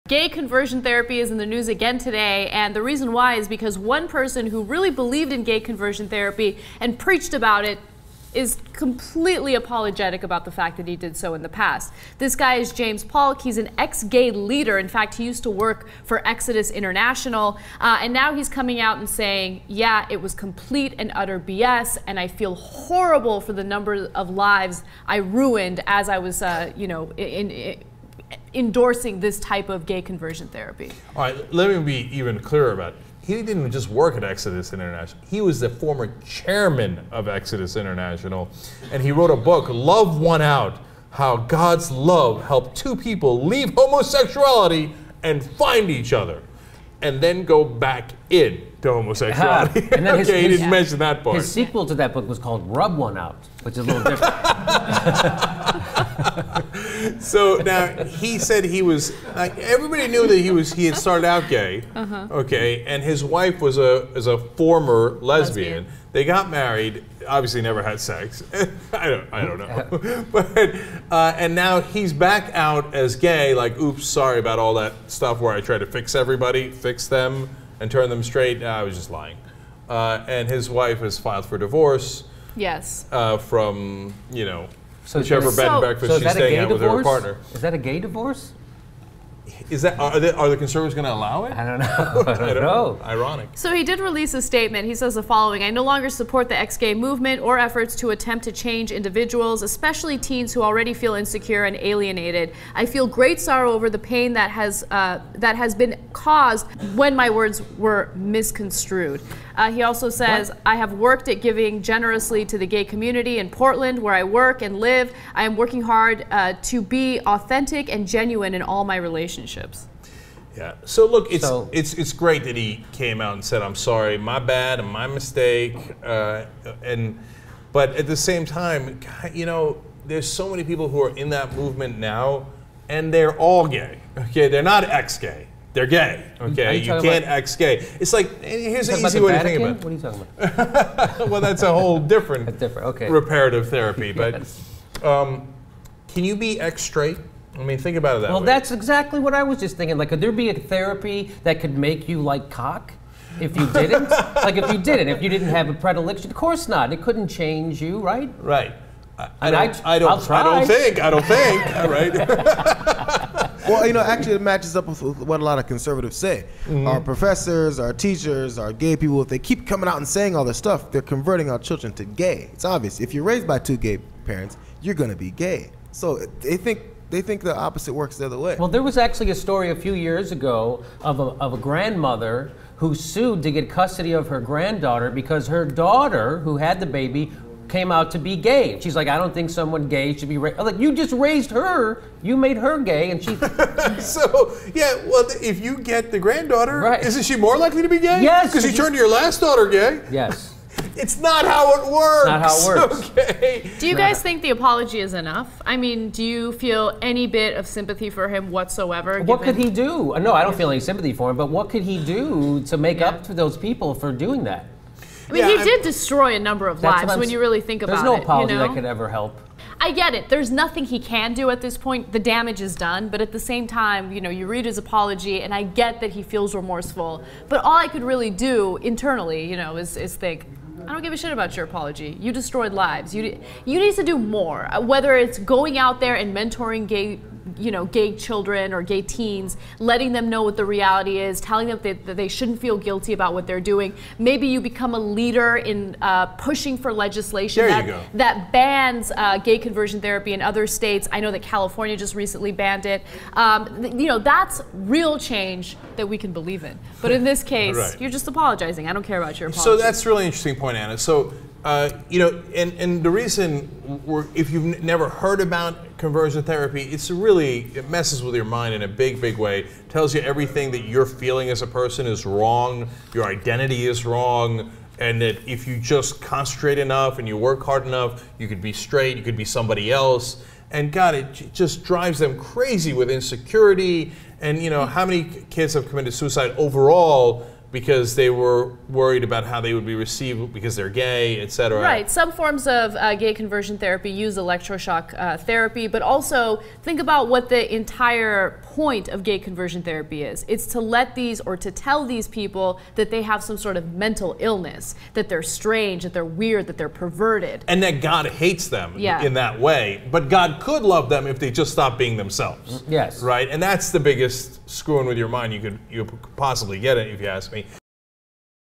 Gay conversion therapy is in the news again today, and the reason why is because one person who really believed in gay conversion therapy and preached about it is completely apologetic about the fact that he did so in the past. This guy is James Polk. He's an ex-gay leader. In fact, he used to work for Exodus International, and now he's coming out and saying, yeah, it was complete and utter BS, and I feel horrible for the number of lives I ruined as I was, endorsing this type of gay conversion therapy. All right, let me be even clearer about it. He didn't just work at Exodus International. He was the former chairman of Exodus International, and he wrote a book, Love Won Out, how God's love helped two people leave homosexuality and find each other, and then go back into homosexuality. And then okay, he didn't mention that part. His sequel to that book was called Rub One Out, which is a little different. So now he said he was. Everybody knew that he had started out gay. Okay, and his wife was a former lesbian. They got married. Obviously, never had sex. I don't know. But and now he's back out as gay. Like, oops, sorry about all that stuff where I tried to fix everybody, fix them, and turn them straight. I was just lying. And his wife has filed for divorce. Yes. From So whichever bed and breakfast she's staying at with her partner. Is that a gay divorce? Is that are the conservatives going to allow it? I don't know. I don't know. Ironic. So he did release a statement. He says the following: I no longer support the ex-gay movement or efforts to attempt to change individuals, especially teens who already feel insecure and alienated. I feel great sorrow over the pain that has been caused when my words were misconstrued. He also says, I have worked at giving generously to the gay community in Portland, where I work and live. I am working hard to be authentic and genuine in all my relationships. Yeah. So look, it's great that he came out and said, I'm sorry, my bad, and my mistake. But at the same time, there's so many people who are in that movement now, and they're all gay. Okay, they're not ex-gay. They're gay, okay? You can't ex-gay. It's like, here's an easy way to think about it. What are you talking about? Well, that's a whole different okay. reparative therapy. But Yes. Can you be ex-straight? I mean, think about it that way. Well, that's exactly what I was just thinking. Like, could there be a therapy that could make you like cock if you didn't? Like, if you didn't have a predilection? Of course not. It couldn't change you, right? Right. I I'll try. I don't think. All right. Well, actually it matches up with what a lot of conservatives say. Our professors, our teachers, our gay people, if they keep coming out and saying all this stuff, they're converting our children to gay. It's obvious. If you're raised by two gay parents, you're going to be gay. So they think the opposite works the other way. Well, there was actually a story a few years ago of a grandmother who sued to get custody of her granddaughter because her daughter, who had the baby, came out to be gay. She's like, I don't think someone gay should be raised. Like, you just raised her, you made her gay, and she... So, yeah, well, if you get the granddaughter, right. Isn't she more likely to be gay? Yes. Because you turned your last daughter gay. Yes. It's not how it works. It's not how it works. Okay. Do you guys think the apology is enough? I mean, do you feel any bit of sympathy for him whatsoever? What could he do? No, I don't feel any sympathy for him, but what could he do to make up to those people for doing that? I mean, he did destroy a number of lives when you really think about it. There's no apology that could ever help. I get it. There's nothing he can do at this point. The damage is done. But at the same time, you read his apology, and I get that he feels remorseful. But all I could really do internally, is think, I don't give a shit about your apology. You destroyed lives. You need to do more. Whether it's going out there and mentoring gay children or gay teens, letting them know what the reality is, telling them that they shouldn't feel guilty about what they're doing. Maybe you become a leader in pushing for legislation that bans gay conversion therapy in other states. I know that California just recently banned it. That's real change that we can believe in. But in this case, you're just apologizing. I don't care about your apology. So that's a really interesting point, Anna. So, and the reason, if you've never heard about conversion therapy, it messes with your mind in a big, big way. It tells you everything that you're feeling as a person is wrong, your identity is wrong, and that if you just concentrate enough and you work hard enough, you could be straight, you could be somebody else. And God, it just drives them crazy with insecurity. And how many kids have committed suicide overall because they were worried about how they would be received because they're gay, etc. Right. Some forms of gay conversion therapy use electroshock therapy, but also think about what the entire point of gay conversion therapy is. It's to let these, or to tell these people that they have some sort of mental illness, that they're strange, that they're weird, that they're perverted. And that God hates them Yeah. in that way. But God could love them if they just stopped being themselves. Yes. Right? And that's the biggest screwing with your mind you could possibly get it, if you ask me.